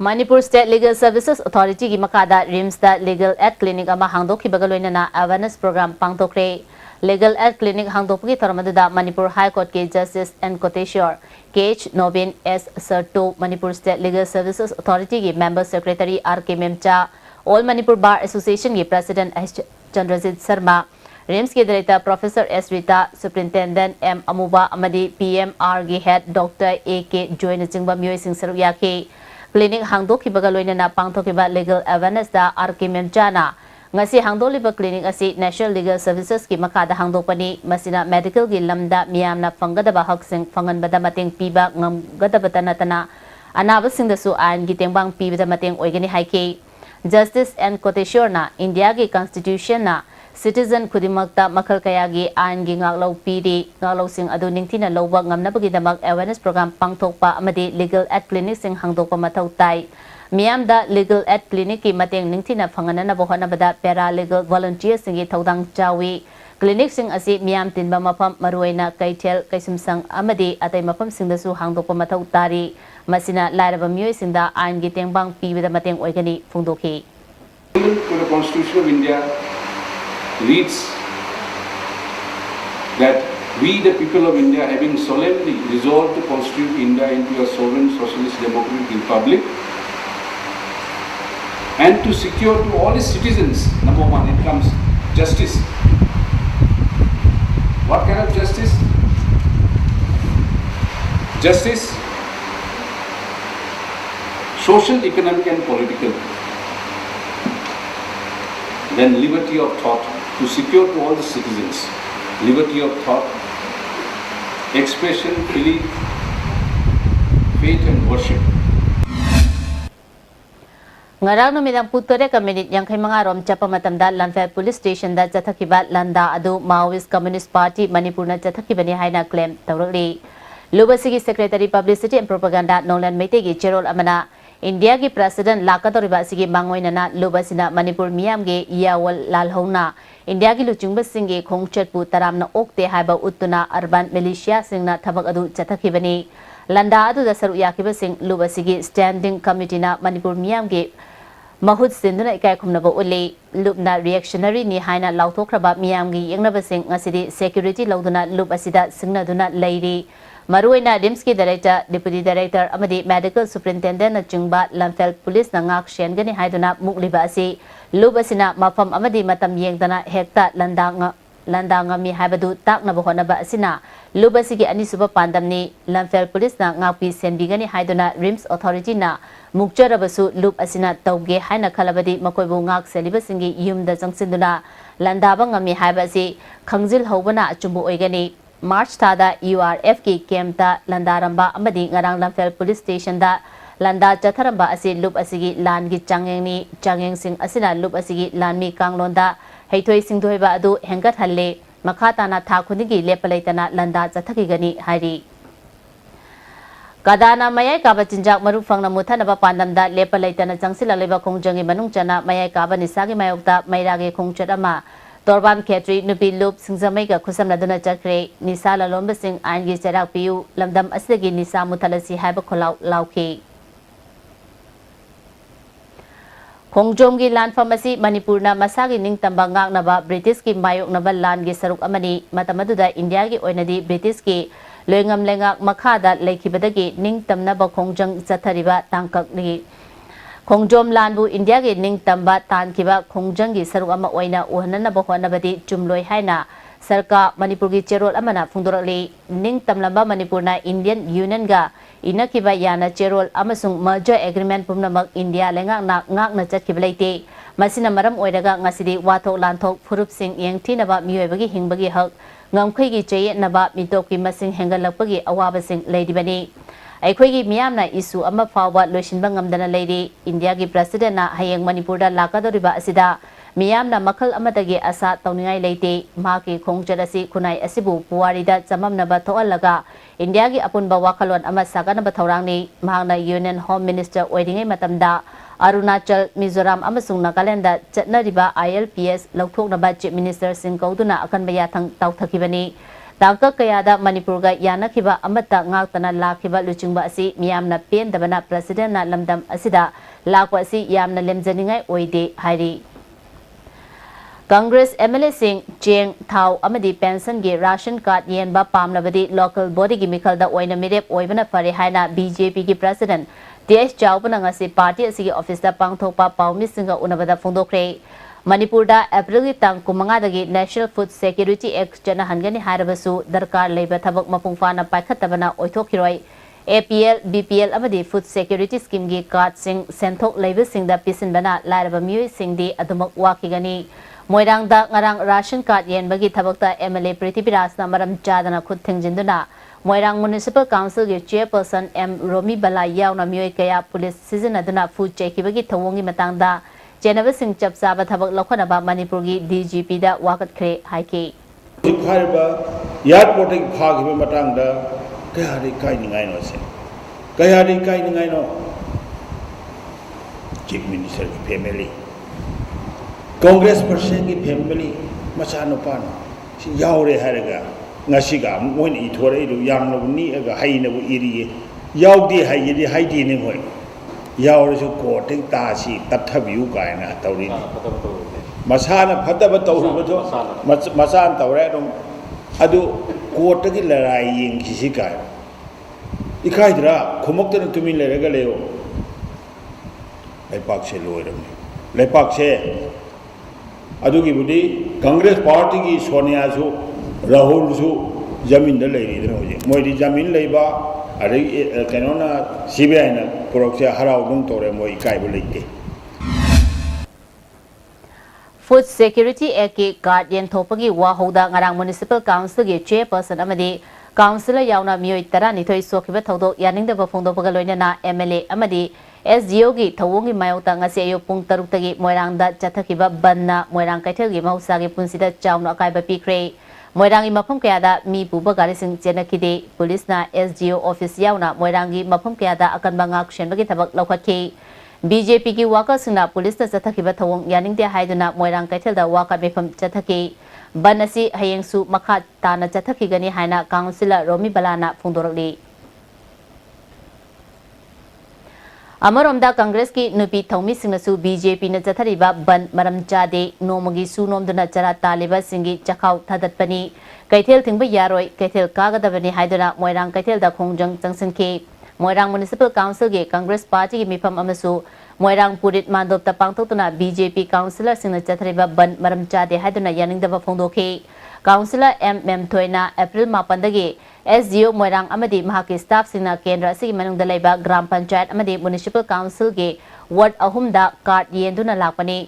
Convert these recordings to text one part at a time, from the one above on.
Manipur State Legal Services Authority ki makada RIMS da Legal Aid Clinic ama hangdok ki bagaloina na awareness program pangtokre. Legal Aid Clinic hangdok ki tharamadu da Manipur High Court ke Justice and Koteshwar KH Nobin S Sir2 Manipur State Legal Services Authority ki Member Secretary RK Memcha All Manipur Bar Association ki President H Chandrajit Sharma RIMS के Director Professor S Rita Superintendent M Amuba amadi PMR ki Head Dr AK Joy na chingba myoy sing sarukya ki Clinic hangdok ki bagaloina na pangthokiba legal awareness da RK Memchana ngasi hangdoliba clinic asi National Legal Services ki makada hangdokpani masina medical gi lamda miyamna fangadaba haksing fanganbada mateng piba ngamgadaba tanatana anabasingdasu ain gi tengbang pibada mateng oigani haike Justice and Koteshwar na India gi Constitution na citizen kudimakta makal kayagi ain gi ngaklau pidi ngaklau sing adu ningtina lawba ngamnabagi damak awareness program pangthokpa amadi legal aid clinic sing hangdokpa mathau tai miyam da legal aid clinic ki mateng ningtina phangana bohana bada paralegal volunteers singi thodang chawi clinic sing asi miyam tinba mafam maruaina kaithel kaisumsang amadi atai mafam singdasu hangdokpa mathau tari masina lairaba miyoi singda ain gi tengbang pibida mateng oigani phungdokhi to the Constitution of India reads that we, the people of India, having solemnly resolved to constitute India into a sovereign socialist democratic republic and to secure to all its citizens, number one, it comes justice. What kind of justice? Justice, social, economic and political. Then liberty of thought, to secure to all the citizens liberty of thought, expression, belief, faith and worship. Ngarang numidang putore ka minute yang kay mga rom chapa matamda Lanfel Police Station da jathakiba landa adu Maoist Communist Party Manipur na jathakiba ni haina claim tawrali Lubasigi Secretary Publicity and Propaganda Nolan Meitegi Cherol Amana India ki President Lakatoriba sige mangoina na Lubasina Manipur miyam ge Yawal Lalhona India ki luchungba singe khongchatpu taramna okte haiba utuna urban militia singna thabak adu chathakibani landa adu da saru yakiba sing Lubasigi Standing Committee na Manipur miyam ge mahut sinduna ikai khumnaba ule lubna reactionary ni haina lauthokraba miyam gi yengnaba sing ngasidi security lauduna lub asida singna duna leiri Maruina RIMS ki Director, Deputy Director, amadi Medical Superintendent na chungba Lanfel Police na ngak siyengani haiduna mukliba asi lubasina mafam amadi matam yengdana hekta landa ngami haibadu tak na bohonaba asina lubasigi anisuba pandam ni Lanfel Police na ngakpi senbigani haiduna RIMS Authority na mukjarabasu lub asina tauge haina khalabadi makoibu ngak selibasingi yumda jangsinduna landaba ngami haibasi khangjil hobana achumbu oigani March tada URF ki kemta landaramba amadi ngarang Lanfel Police Station da landa chatharamba asi lup asigi lan gi changeng sing asina lup asigi lan mi kanglonda heithoi singdhoiba adu hengat halle makata na thakuni lepalaitana landa chathaki gani hari Kadana mayai kaba chinjak maru fangna muthanaba pandamda lepalaitana changsila leba khongjangi manung chana mayai kaba nisagi mayokta mairage khongchat ama Torban Khetri Nupi Loop Singzamai ka khusam laduna chakre Nisa Lalomba Singh Aingi Charak Piu Lamdam Asigi Nisa Muthalasi Haiba Kholau Lauki Khongjomgi Lan Pharmacy Manipurna Masagi Ning Tamba Ngangnaba British ki Mayok Naba Lan gi Saruk Amani Matamaduda India gi Oinadi British ki Loingam Lengak Makhada Laikibadagi Ning Tamnaba Khongjang Chathariba Tangkak ni Khongjom Lanbu India ge ning tamba tan kiba khongjang gi saruk ama oina uhanana bahwana badi chumloi haina sarka Manipur gi cherol amana phungdorali ning tamlamba Manipurna Indian Union ga inakiba yana cherol amasung merger agreement pumnamak India lengak na chatkiblaite masina maram oiraga ngasidi wathok lanthok phurup sing yengthinaba miyoibagi hingbagi hak ngamkhai gi cheye naba mitokki masing hengalakpagi awaba sing leidibani Aikhoigi miyamna isu ama fawa loishinba ngamdana leiri India ki President na hayeng Manipurda lakadoriba asida miyamna makhal amadagi asa tawningai leite maki khongjarasi kunai asibu puwarida chamamnaba thoalaga India ki apunba wakalon ama saganaba thorangni mahangna Union Home Minister oidingai matamda Arunachal Mizoram amasung Nagaland da chatnariba ILPS lauthoknaba Chief Minister Singkauduna akanba yathang tawthakibani Tangka kayada Manipurga yanakiba amata ngakta lakiba luchingba asi miyamna pendabana President na lamdam asida lakwa asi yamna lemjaningai oide hairi. Congress MLA Singh Cheng Thau amadi pension ge ration card yenba pamlabadi local body gi mikhalda oina mirep oibana pare haina BJP gi President TS Chaupana ngasi party asigi office da pangthokpa paumi singa unabada phongdokre. Manipur da April gi tang kumanga dagi National Food Security Act jana hangani harabasu darkar leiba thabak mapungfana paikhatabana oithokiroi. APL BPL amadi Food Security Scheme gi card sing senthok leiba singda pisinbana lairaba mioi singdi adumak wakigani. Moirang da ngarang ration card yen bagi thabakta MLA Prithipiraj na maram chadana khud thingjinduna Moirang Municipal Council gi chairperson M Romi Bala yauna mioi kaya police season aduna food check bagi thawongi matangda Jenaba Singh chapsaba thabak lokhanaba Manipur gi DGP da wakat khre haike Hariba yard porting bhagiba matangda kayari kai ningai no se kayari kai ningai no chief minister ki family Congress person ki family machano pan si yaure haraga ngasiga moin I thore du yamno ni aga haina bu iri yaudi haidi haidi ne hoi yaure so courting ta si tathabiu kaina tawri ni masana phadaba tawru do masan tawre dum adu court ki larai yeng kisi kai ikai dra khomok tan tumin leraga leo lepak se loiram lepak se adugi budi Congress party ki Sonia su Rahul su jamin da lei ri hoje moi di jamin leiba ari kanona CBI na proxy harau dung tore moi kai bu leite Food Security Act ki guardian thopagi wa hoda ngarang Municipal Council gi chairperson amadi councilor yauna mioi tara ni thoi sokhiba thodo yaningda ba phongdo paga loinana MLA amadi SGO gi thawongi mayota ngase ayo pung taruk tagi moirang da chathakiba banna moirang kaithel gi mahausa gi punsida chawna akaiba pikre moirang gi mafam kaya da mi puba gari sing chenakide police na SGO office yauna moirang gi mafam kaya da akan bangak shenbagi thabak laukhatki BJP ki waka singna police na chathakiba thawong yaningde haiduna moirang kaithel da waka mefam chathaki banasi hayengsu makha tana chathakigani haina councilor Romi Balana phongdorakli Amaromda Congress ki nupi thawmi singnasu BJP na chathariba ban maram chade nomagi sunomduna chara taliba singi chakhau thadatpani kaithel thingba yaroi kaithel kagadabani haiduna moirang kaithel da khongjang changsinki Moirang Municipal Council gi Congress Party gi mifam amasu Moirang Purit Mandop ta pangtokna BJP councillor singna chathariba ban maram chade haiduna yaningdaba phongdoki Councillor M Thoina April 9 dagi SGO Moirang amadi mahaki staff singna kendra sigi manungda leiba Gram Panchayat amadi Municipal Council gi Ward ahumda card yenduna lakpani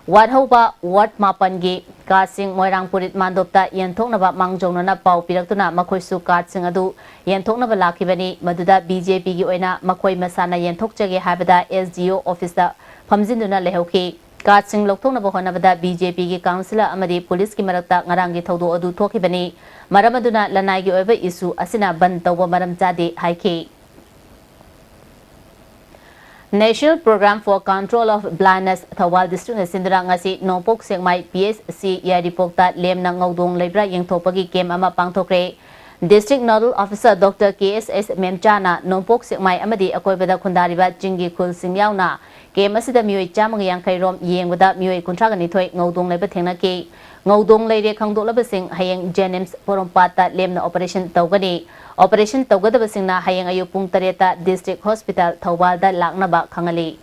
Ward hoba Ward 9 gi card sing Moirang Purit Mandopta yenthoknaba mangjongna pau piraktuna makhoi su card sing adu yenthoknaba lakibani maduda BJP gi oina makhoi masana yenthokchage habada SGO office da phamjinduna lehauki card sing lokthoknaba honabada BJP gi councilor amadi police ki marakta ngarangi thodo adu thokibani maramaduna lanai gi oiba issue asina ban tawba maram chade haike National Program for Control of Blindness Thawal District na sindra ngasi nopok sengmai PSC yaripok ta lem na ngaudong lebra yengthopagi kem ama pangthokre District Nodal Officer Dr. KSS Memchana nopok sengmai amadi akoibada khundariba jingi khul singyauna kem asida mioi chamang yangkhairom yengbada mioi kuntragani thoi ngaudong leba thengnaki ngaudong leire khangdoklaba sing hayeng Jenims Porompata lemna operation tawgani Operation tawgadaba singna hayeng ayu pung 3 District Hospital Thawbalda laknaba khangali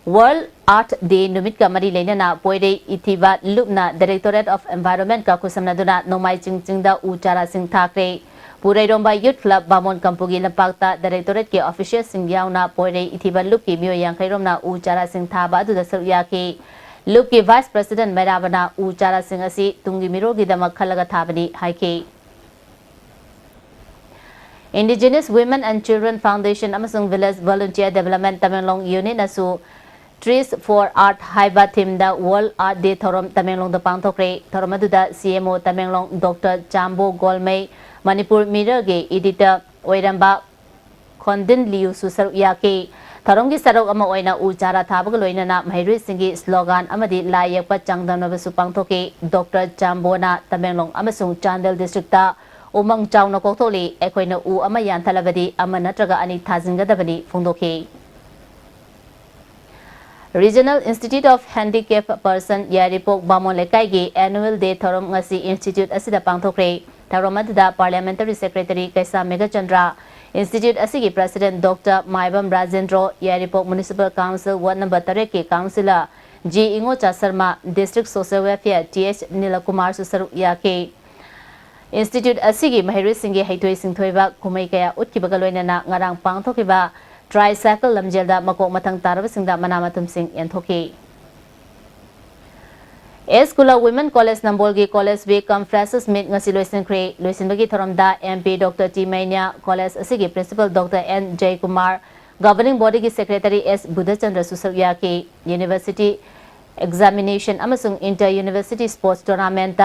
World Art Day numit ka mari leinana poire ithiba lupna Directorate of Environment ka kusamnaduna nomai chingchingda uchara sing thakre Purai Romba Youth Club Bamon Kampugi Lampakta Directorate ke official sing yauna poire ithiba lupki myo yangkhairomna uchara sing thaba aduda saryaki Lupki Vice President Merabana uchara sing asi tungi mirogi damak khalaga thabani haike Indigenous Women and Children Foundation amasung Village Volunteer Development Tamenglong Unit asu Trees for Art haiba theme da World Art Day thorom Tamenglong da pangthokre thoromaduda CMO Tamenglong Dr. Chambo Golmei Manipur Mirror ge editor Oiramba Khondin Liu Susar Yake Tharonggi sarok ama oina u chara thabaga loinana Mahirui singi slogan amadi lai yakpa changdamnabasu pangthoki Dr. Chambona Tamenglong amasung Chandel districta umang chawna koktholi ekhoina u ama yanthalabadi ama natraga ani thajingadabani phongdokhi. Regional Institute of Handicapped Person Yaripok Bamon Lekai Annual Day Thorom ngasi Institute asida pangthokre. Thorom adda Parliamentary Secretary Kaisa Megachandra, Institute asigi President Dr. Maibam Rajendro, Yaripok Municipal Council Ward Number 3 ke Councillor G. Ingocha Sarma, District Social Welfare T.H. Nilakumar Susaru Yake. Institute asigi Mahirui singi haitoi singthoiba kumai kaya utkibaga loinana ngarang pangthokiba tricycle lamjelda makok matang tarabasingda manamatum sing yanthoki. Eskula Women College Nambolgi College Week Conferences meet ngasi loisinkhre loisinbagi thoramda MP Dr. T. Mania College asigi Principal Dr. N. J. Kumar Governing Body ki Secretary S. Budhachandra Susaryaki University Examination amasung Inter University Sports Tournament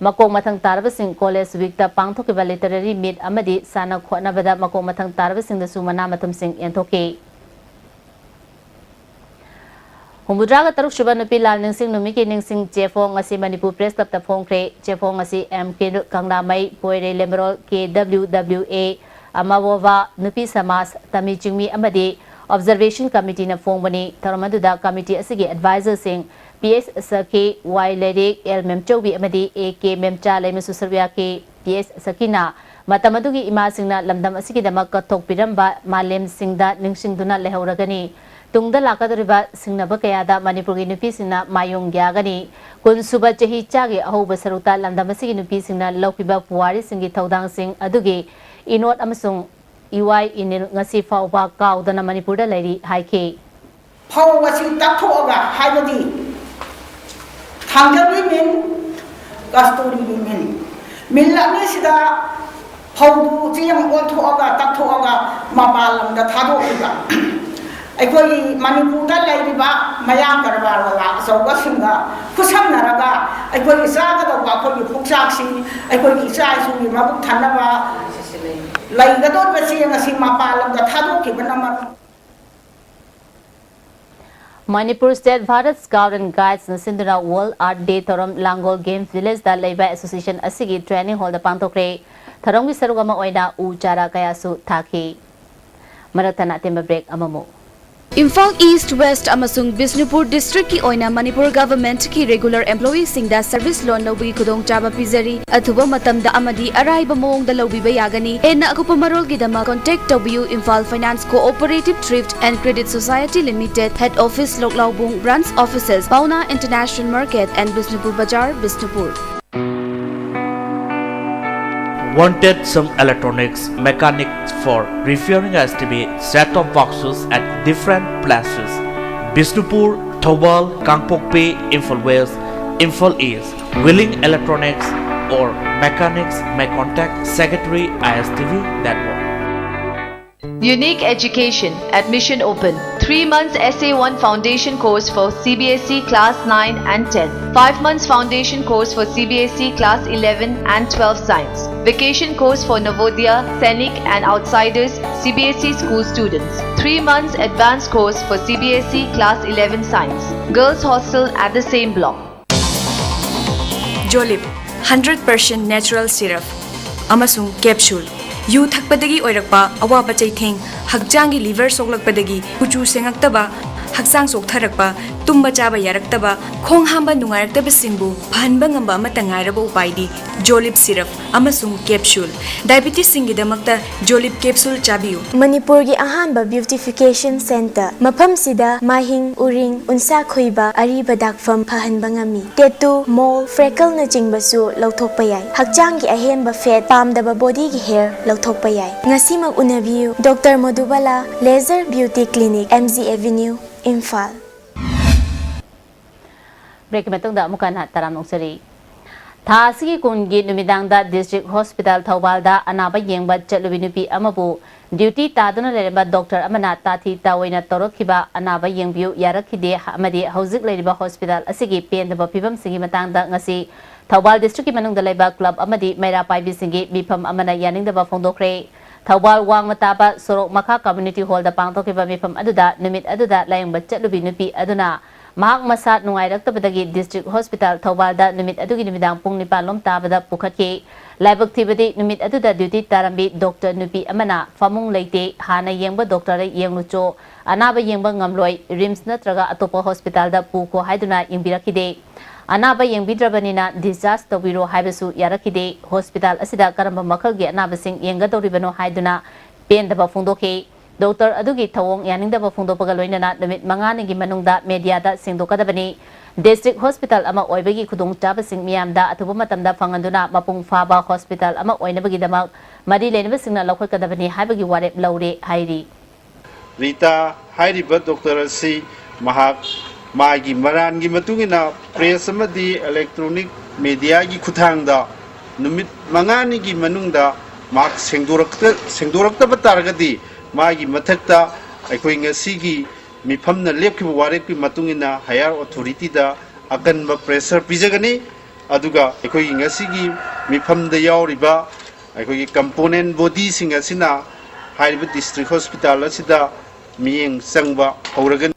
makok matang tarabasing College Week ta pangthokiba literary meet amadi sana khonabada makok matang tarabasing da sumana matum sing yanthoki. Humbudraga taruk suba nupi lal ningsing numiki ningsing Jefo ngasi Manipur Press Club ta phongkre Jefo ngasi MK Kangnamai Poire Lemerol KWWA Amawova Nupi Samas Tami Chingmi amadi Observation Committee na phongbani tharamaduda committee asigi advisor sing PS Saki Y Lady L Memchobi amadi AK Memcha Laimasu Sarvyaki PS Sakina matamadugi ima singna lamdam asigi damak kathok piramba malem singda ningsingduna lehauragani tungda lakadriba singnaba kayada Manipuri nupi singna mayong gyagani kun suba chahi chagi ahoba saruta lamdam asigi nupi singna laukiba puwari singi thaudang sing adugi inot amasung EY inil ngasi fawba kaudana Manipurda lairi haike fawba sing takhoga haibadi Tanggal women, Gastori women. Milani sida Paudu, Tiang Otoga, Tatoga, Mabalam, the Tado Uga. I go Maniputa Ladiba, Mayangarvala, so Wasinga, Kusanaraga, I go Saga, the Wako, Puksaksi, I go Isai, Mabu Tanava, like the Dot Vasian, Simapalam, the Tado Kibanama. Manipur State Bharat Scout and Guides Nasindura World Art Day Thorom Langol Games Village da Labor Association asigi training hall da pangtokre Tharonggi sarugama oina u chara kayasu thaki maratana temba break amamo Imphal East West amasung Bishnupur District ki oina Manipur government ki regular employees singda service loan lobi khudong chaba pizari athuba matamda amadi araiba mong da lobi bayagani enna akupa marol gi dama contact tobu Imphal Finance Cooperative Thrift and Credit Society Limited Head Office Loklaubung Branch Offices Pauna International Market and Bishnupur Bazaar Bishnupur. Wanted some electronics mechanics for repairing ISTV set-top boxes at different places. Bishnupur, Thobal, Kangpokpi, Imphal West, Imphal East. Willing electronics or mechanics may contact Secretary ISTV Network. Unique Education Admission Open 3 months SA1 Foundation course for CBSE Class 9 and 10 5 months Foundation course for CBSE Class 11 and 12 Science Vacation course for Navodaya, Sainik and Outsiders CBSE school students 3 months Advanced course for CBSE Class 11 Science Girls Hostel at the same block. Jolip 100% natural syrup amasung capsule yu thakpadagi oirakpa awaba chaitheng hakjangi liver soklakpadagi kuchu sengakta haksang soktharakpa tumba chaba yaraktaba khong hamba nungaraktaba singbu phanba ngamba amata ngairaba upaidi jolip syrup amasung capsule diabetes singi damakta jolip capsule chabiu Manipur gi ahamba beautification center mafam sida mahing uring unsa khoiba ariba dakfam phahanba ngami tattoo mole freckle na jingbasu lauthokpa yai hakjang gi ahenba fat pamdaba body gi hair lauthokpa yai ngasimak unabiu Dr. Madhubala Laser Beauty Clinic MZ Avenue Imphal. Break matungda mukana taram noksari. Thasigi kungi numidangda District Hospital Thawbalda anaba yengba chatlubi nupi amabu duty taduna lereba Dr. Amana Tathi Tawina Torokhiba anaba yengbiu yarakhide amadi hauzik leriba hospital asigi pendaba pibam singi matangda ngasi Thawbal District ki manungda leba club amadi Maira Paibi singi bifam amana yaningdaba phongdokre Thawal Wang Mataba Sorok Maka Community Hall da pangthokiba mifam aduda numit aduda layang chatlubi nupi aduna mahak masat nungairaktabadagi District Hospital Thawalda numit adugi numidang pung nipalom tabada pukhatki laibak thibadi numit aduda duty tarambi Dr. Nupi amana famung leite hana yengba doctor yenglucho anaba yengba ngamloi RIMS natraga atopa hospital da puko haiduna yengbirakide anaba yengbidrabanina discharge tawiro haibasu yarakide hospital asida karamba makhalgi anabasing yengadoribano haiduna pendaba phungdokhe Doctor adugi thawong yaningdaba phungdopaga loinana numit manganigi manungda mediada singdokadabani District Hospital ama oibagi khudung tabasing miyamda atuba matamda phanganduna mapung faba hospital ama oinabagi damak mari lenaba singna lokhakadabani haibagi warep laure hairi Rita hairiba doctor si mahak magi marangi matungina press amadi electronic media gi khuthangda numit manganigi manungda mak sengdorakta bataragadi Magi mathakta aikoi ngasigi mifamna lepkiba warekpi matungina higher authority da akanba pressure pijagani aduga aikoi ngasigi mifamda yauriba aikoi component body singa sina haiba district hospital asida miyeng sangba hauragani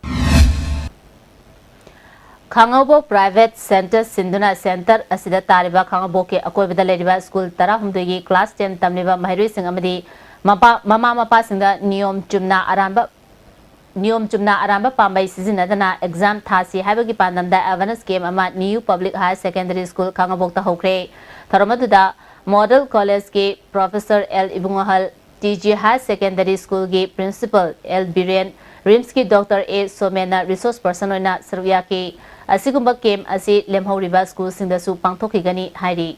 Khangabo Private Center Sinduna Center asida tariba Khangabo ke akoibada leriba school tara humdogi class 10 tamliba mahrui sing amadi mama mapa singda niyom chumna aramba pambai sizinadana exam thasi haibagi pandamda awareness game ama new public higher secondary school khangabokta hokre tharamadda model college ke professor L Ibungahal TG higher secondary school ke principal L Biren RIMS ki Dr A Somena resource person oina sarvya ke asigumba game asi lemhauriba school singda su pangthokigani hairi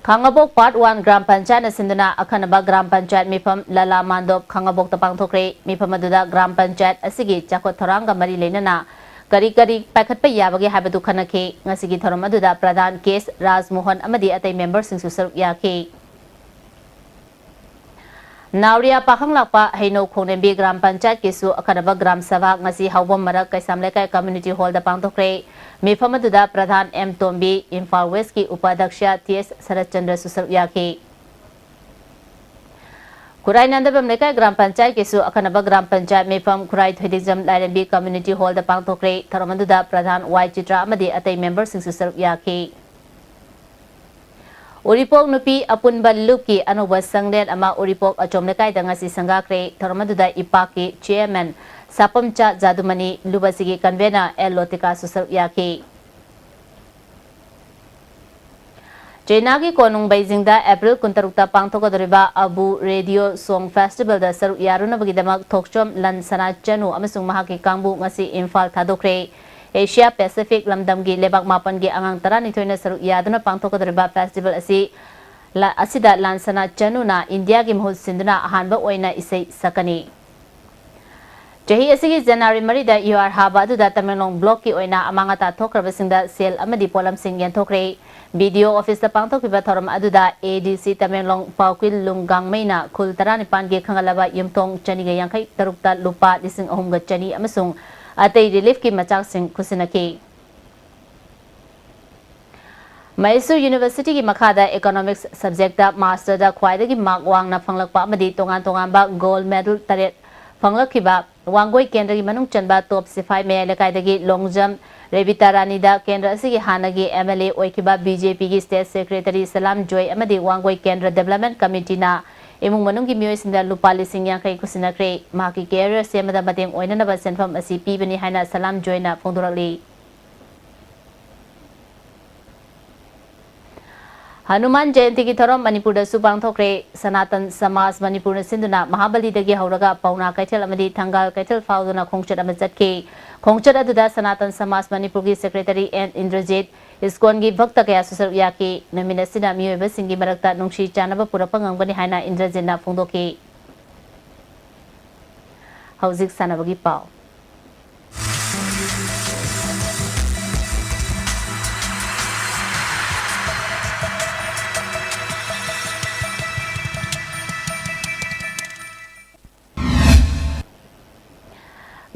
Khangabok Part 1 Gram Panchayat Sinduna Akhanaba Gram Panchayat Mifam Lala Mandop Khangabok Tapang Thokre Mifam Aduda Gram Panchayat Asigi Chakot Thoranga Mari Lenana Kari Pakhatpa Yabagi Habatu Khanake Ngasigi Thoram Aduda Pradhan Case Raj Mohan Amadi Atai members sing susar yake Nauria Pakhang Lakpa Haino Khongnembi Gram Panchayat Kesu Akhanaba Gram Sabha Ngasi Hawbam Marak Kaisamlekai Community Hall da Pangthokre Mifam aduda Pradhan M Tombi Imphal West ki Upadaksha TS Sarachandra susar yake Kurai Nandabam Lekai Gram Panchayat Kesu Akhanaba Gram Panchayat Mifam Kurai Thwedijam Lairambi Community Hall da Pangthokre Tharamanduda Pradhan Y Chitra Amadi Atai members sing susar yake Uripok nupi apunba luki anuba sanglen ama uripok achom lekai da ngasi sangakre Tharamanduda Ipaki chairman Sapamcha Jadumani Lubasigi Convener L Lotika susar yake Jainagi Konung Beijing da April kuntarukta pangthokodoriba Abu Radio Song Festival da saru yaruna bagidamak thokchom lan sana chanu amasung mahaki kangbu ngasi Imphal thadokre Asia Pacific lamdamgi lebak mapan gi angang tarani thoina saru yaduna pangthokodoriba festival asida lan sana chanu na India gi mahul sinduna ahanba oina isai sakani Jahi asigi January marida UR haba aduda Tamenglong block ki oina amangata thokrabasingda sel amadi polam sing yan thokre video office da pangthokkiba thoram aduda ADC Tamenglong Paukil Lunggang Maina khul tarani pange khangalaba yumtong chaniga yankhai tarukta lupa lising ahumga chani amasung atei relief ki machak sing khusinaki Mysore University ki makhada economics subject da master da khwaidagi mark wangna phanglakpa amadi tongan ba gold medal taret phanglakhiba Wangoi Kendra Manung Chanba Top Sifai Melekai Long Jump Revita Ranida Kendra Sigi Hanagi MLA Oikiba BJP State Secretary Salam Joy Amadi Wangoi Kendra Development Committee na Imung Manungi Muisinda Lupali Singyan Kai Kusinakre Maki Carrier Semada Bating Oinanaba Senfam ACP Bini Haina Salam Joy na Fondurali Hanuman Jayanti ki thorom Manipur da supang thokre Sanatan Samas Manipur na sinduna Mahabali dagi hauraga pauna kaitel amadi thangal kaitel fauduna khongchat amajatke khongchat aduda Sanatan Samas Manipur ki secretary N Indrajit Iskon gi bhakta kaya susar yake namina sina miyoba singi marakta nungshi chanaba purapangang bani haina Indrajit na phongdoke Hauzik sanabagi pau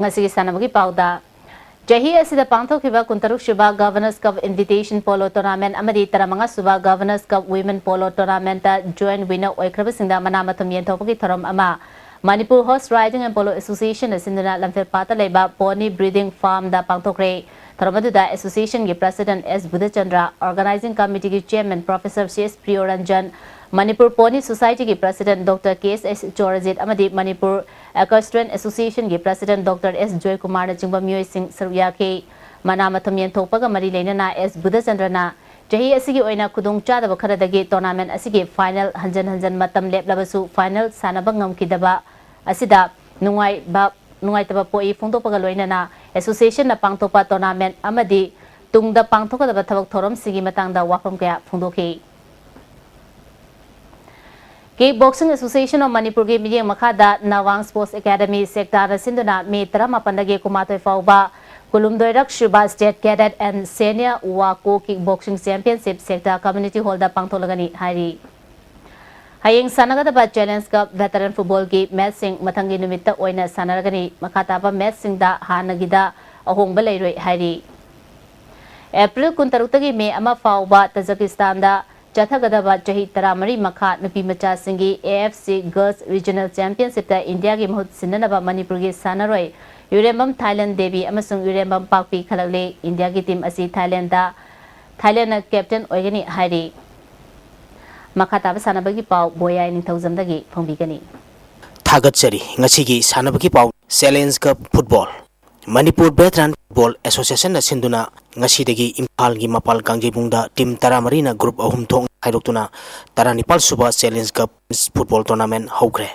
Ngasigi sanabagi pauda Jahi asida pangthokhiba kuntaruk suba Governors Cup Invitation Polo Tournament amadi taramanga suba Governors Cup Women Polo Tournament ta joint winner oikrabasingda manamathum yenthopagi thoram ama Manipur Horse Riding and Polo Association asinduna lamphel pata leba pony breeding farm da pangthokre thoramadu association gi President S Budhachandra, Organizing Committee gi Chairman Professor C.S. Priyoranjan, Manipur Pony Society ki President Dr. K.S. Chorajit amadi Manipur Equestrian Association ki President Dr. S. Joy Kumar na chingba miyoi sing sarya ke manamatham yenthokpaga mari leinana S. Budhachandra na jahi asigi oina khudong chadaba kharadagi tournament asigi final hanjan matam leplabasu final sanaba ngamkidaba asida nungai taba poi phongtokpaga loinana association na pangtokpa tournament amadi tungda pangthokadaba thabak thorom sigi matangda wafam kaya phongdoki. Kickboxing Association of Manipur ki miyeng makhada Nawang Sports Academy sector sinduna me tarama pandagi kumatoi fauba kulumdoirak Shubha State Cadet and Senior Wako Kickboxing Championship sector community hall da pangtholagani hari. Hayeng sanagadaba Challenge Cup Veteran Football ki match sing mathangi numitta oina sanaragani makhataba match sing da hanagida ahongba leiroi hari. April 16 May ama fauba Tajikistan da Chathagadaba Jahi Taramari Makha Nupi Macha Singi AFC Girls Regional Championship ta India ki mahut sinanaba Manipur ki sanaroi Urembam Thailand Devi amasung Urembam Pakpi khalagle India ki team asi Thailand na captain oigani hari Makhataba sanabagi pau boya ni thousandagi phongbigani Thagatchari ngasigi sanabagi pau Challenge Cup Football Manipur Veteran Football Association na sinduna ngasidagi Imphal gi mapal kangjibungda team taramari na group ahum thong khairoktuna taranipal suba Challenge Cup Football Tournament hokre.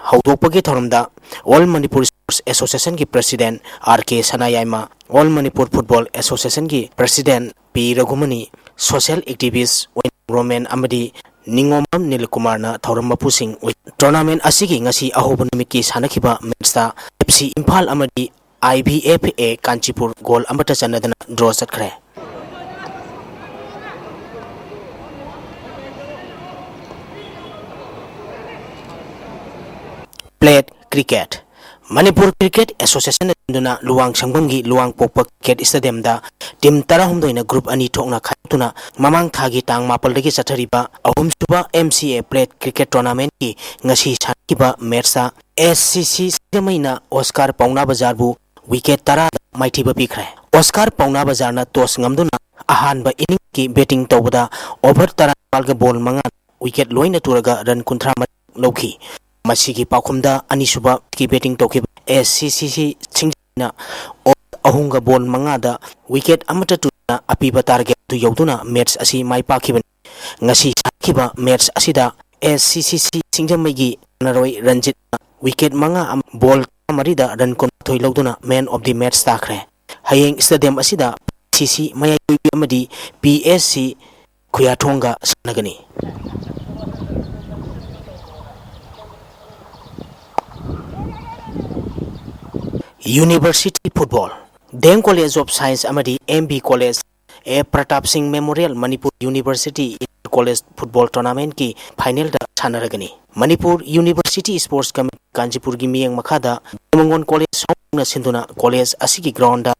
Haudokpagi thoramda All Manipur Sports Association ki President R.K. Sanayaima, All Manipur Football Association ki President P. Raghumani, Social Activist Roman Amadi Ningomam Nilkumar na thoramba pusing tournament asigi ngasi ahoba numiki sanakhiba matchta FC Imphal Amadi IBFA Kanchipur goal amata chanadana draw chatkre. Played cricket. Manipur Cricket Association duna luang sangbangi luang pokpak cricket stadium da team tarahumdo ina group ani thokna khaituna mamang thagi tang mapal dagi chathariba ahum suba MCA Played Cricket Tournament ki ngasi sankiba matcha SCC semaina Oscar Pauna Bazar bu wicket tara maithiba pikre. Oscar Pauna Bazar na toss ngamduna ahanba inning ki batting tawda over tara balga ball manga wicket loina turaga run kunthra lokhi. Masigi pakumda anisuba ki betting tokiba SCC singna ahunga ball mangada wicket amata tuna apiba target tu yauduna match asi mai pakiban ngasi sakiba match asida SCC singjamagi naroi ranjit wicket manga ball marida run kon thoi lauduna man of the match takre hayeng stadium asida CC maya amadi PSC Kuyathonga sanagani. University Football Deng College of Science Amadi MB College A Pratap Singh Memorial Manipur University College Football Tournament ki final da sanaragani. Manipur University Sports Committee Kanchipur gi miyeng makhada Demongon College na sinduna college asigi ground da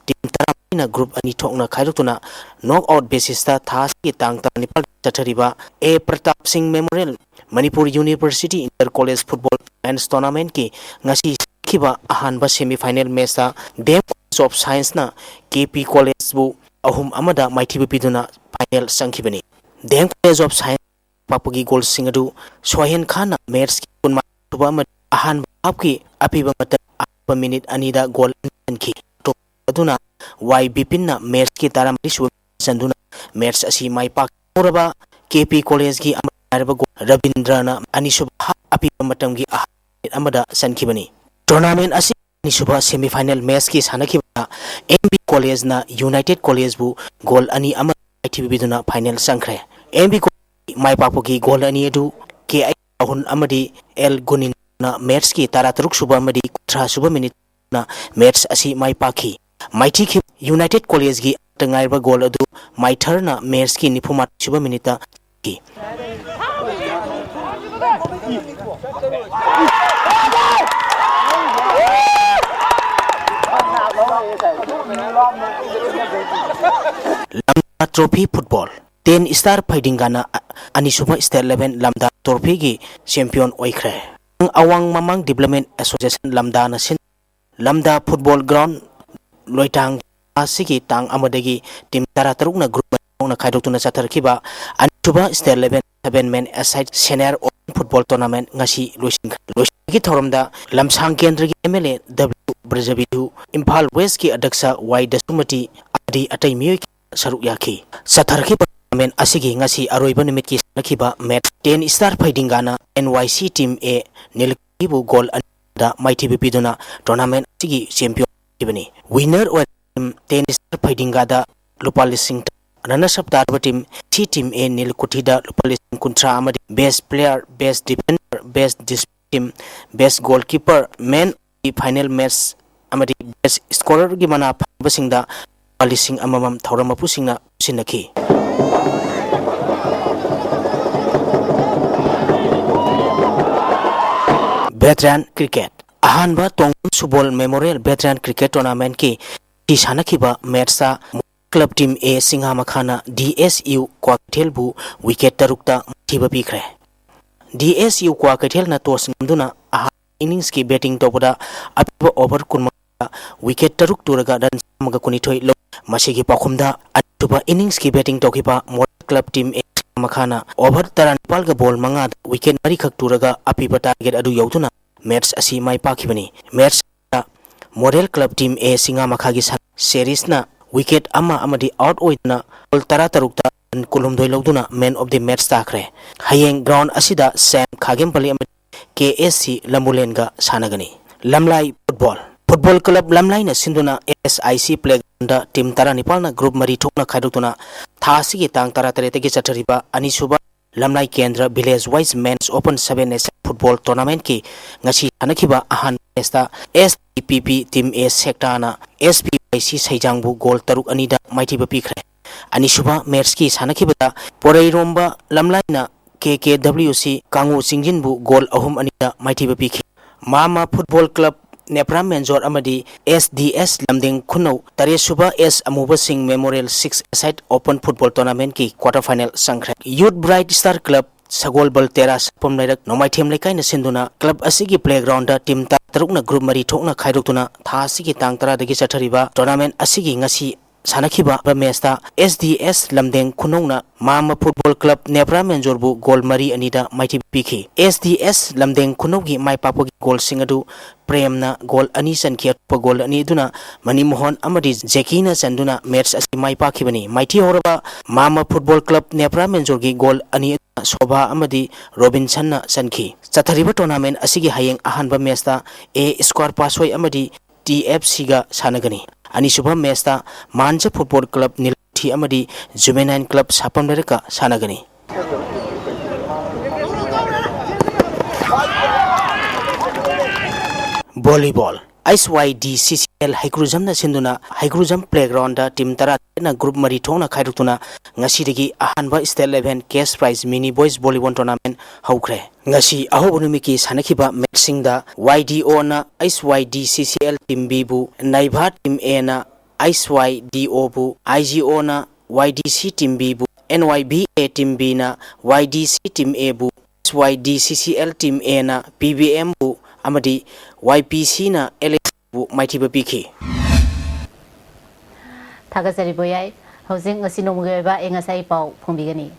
team taramina group ani thokna khairutuna knockout basis ta thas ki tang tanipal chathariba A Pratap Singh Memorial Manipur University Inter College Football Men's Tournament ki ngasi kiba ahanba semi-final match ta Deng College of Science na KP College bu ahum amada maithiba piduna final sangkhibani. Deng College of Science papagi goal singadu Sohen Khan match ki kunma tuba ma ahanba apki apiba mata apa minute anida goal anki to aduna Y Bipin na match ki taramari su sanduna match asi mai pak muraba KP College ki amarba goal Rabindra na anisuba apiba matam gi amada sankhibani. Tournament asi nisuba semi-final match ki sanakhiba MB College na United College bu goal ani ama ITV final sangkhre. MB mai papogi goal ani edu ke ahun amadi L Gunin na match ki tarataruk suba madi kutra suba minute na match asi mai paki maiti ki United College gi tangai ba goal adu mai thar na match ki nifumat suba minute ki Lamda Trophy Football 10 Star Fighting Gana Anisuma State 11 Lamda Trophy gi champion oikre awang mamang Development Association Lamda na sin Lamda Football Ground loitang asigi tang amadagi team tarataruk na group na khaidok na chatharkiba Anisuma State 11 7 men aside senior football tournament ngasi loisin gi thoromda lamsang kendra gi MLA W Brajabidu Imphal West ki adaksa Y Dasumati adi atai mioi saruk yaki satharki tournament asigi ngasi aroiba nimit ki nakhiba match 10 Star Fighting Gana NYC team A nilkibu goal da mighty bipiduna tournament asigi champion kibani winner or team 10 Star Fighting Gada lupalising runners up tarba team C team A nilkutida lupalising kuntra amadi best player best defender best team best goalkeeper man final match amadi best scorer gi mana basingda palising amamam thorama pusingna sinaki veteran cricket ahanba tongun subol memorial veteran cricket tournament ki tisanakiba matcha club team A Singha Makhana DSU Kwakthel bu wicket tarukta thiba pikre DSU Kwakthel na tos namduna innings ki batting topoda apiba over kunma wicket taruk turaga dan samaga kunithoi lo masigi pakhumda atuba innings ki batting tokiba model club team A Makhana over taranpal ga ball manga wicket mari khak turaga apiba target adu yauduna match asi mai pakhibani match model club team A Singha Makhagi series na wicket ama amadi out oidna ball taratarukta kulumdoi lauduna man of the match takre hayeng ground asida Sam Khagempali KSC Lamulenga Sanagani Lamlai Football Club Lamlai na sinduna SIC playground team tara nipal na group mari thokna khaidukuna thasi gi tang tara tarete gi chathariba anisuba Lamlai Kendra Village Wise Men's Open 7S Football Tournament ki ngasi hanakiba ahan esta SPPP team A sector na SPIC Saijangbu goal taruk anida maithiba pikre anisuba match ki sanakibada Porai Romba Lamlai na KKWC Kangu Singjinbu goal ahum anida maithiba pikhi Mama Football Club Nepram Menjor amadi SDS Lamding Khunau Taresuba S Amuba Singh Memorial 6 Aside Open Football Tournament ki quarter final sangkhre Youth Bright Star Club Sagol Bal Teras Pomlairak Nomai Them Lekai na sinduna club asigi playground da team tarukna group mari thokna khaidukuna tha asigi tang tara dagi chathariba tournament asigi ngasi Sanakiba Bamesta SDS Lamdeng Kunongna Mama Football Club Nepra Menjorbu Goal Mari Anida Mighty Piki SDS Lamdeng Kunogi Mai Papogi Goal Singadu Premna Goal Anisan Kiat Goal Aniduna Manimohon Amadi Zekina Sanduna Match as Mai Pakibani Mighty Horaba Mama Football Club Nepra Menjorgi Goal Ani Soba Amadi Robinson Sanki Chathariba Tournament Asigi Hayeng Ahanba Mesta A Square Passway Amadi TFC ga Sanagani Anisuba Mesta Manja Football Club Nilthi Amadi Juvenile Club Sapamlerika Sanagani Volleyball ISYDCCL Haikrujam na sinduna Haikrujam Playground da team tara na group mari thongna khairutuna ngasidagi ahanba state 11 cash prize mini boys volleyball tournament haukre ngasi ahobunumiki sanakhiba matching da YDO na ISYDCCL team B bu Naiba team A na ISYDO bu IGO na YDC team B bu NYBA team B na YDC team A bu ISYDCCL team A na PBM bu amadi YPC na LA bu maithiba pikhi Thagasari boyai housing asinongwe ba engasai pau phongbigani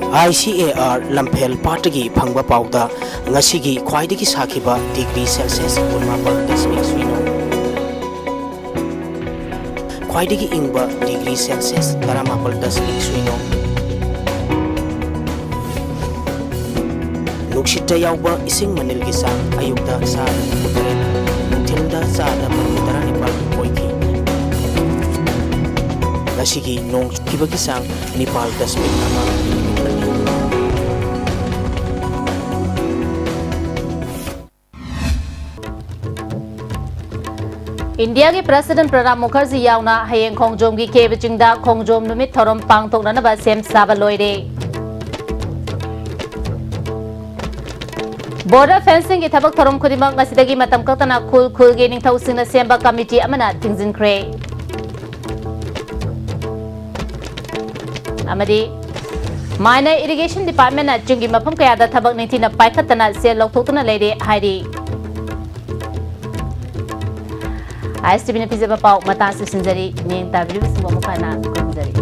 ICAR Lampel Patagi Pangba Pauda Ngasigi Kwaidiki Sakiba degree Celsius Unmapal Desmik Swino Kwaidiki Ingba degree Celsius Taramapal Desmik Swino Nukshita Yauba Ising Manil Gisa Ayukda Sada Tilda Sada Pamutarani Pal Poiki ꯉꯁꯤꯒꯤ ꯅꯣꯡ ꯆꯨꯈꯤꯕꯒꯤ ꯆꯥꯡ 9.1 India ki President Pranab Mukherjee yauna hayeng Khongjom ki Kebachingda Khongjom numit thorom pangthoknanaba sem saba loire. Border fencing ki thabak thorom khudimang ngasidagi matam kaktana khul gi ningthau singna semba committee amana tingjinkre. Amadi Minor Irrigation Department na chungi mafam kayada thabak ningthina paikhatana sel lokthokna leire hairi. ISTV na pizza pa pau mata sa sinjari ning tabi mo mo kana kunjari.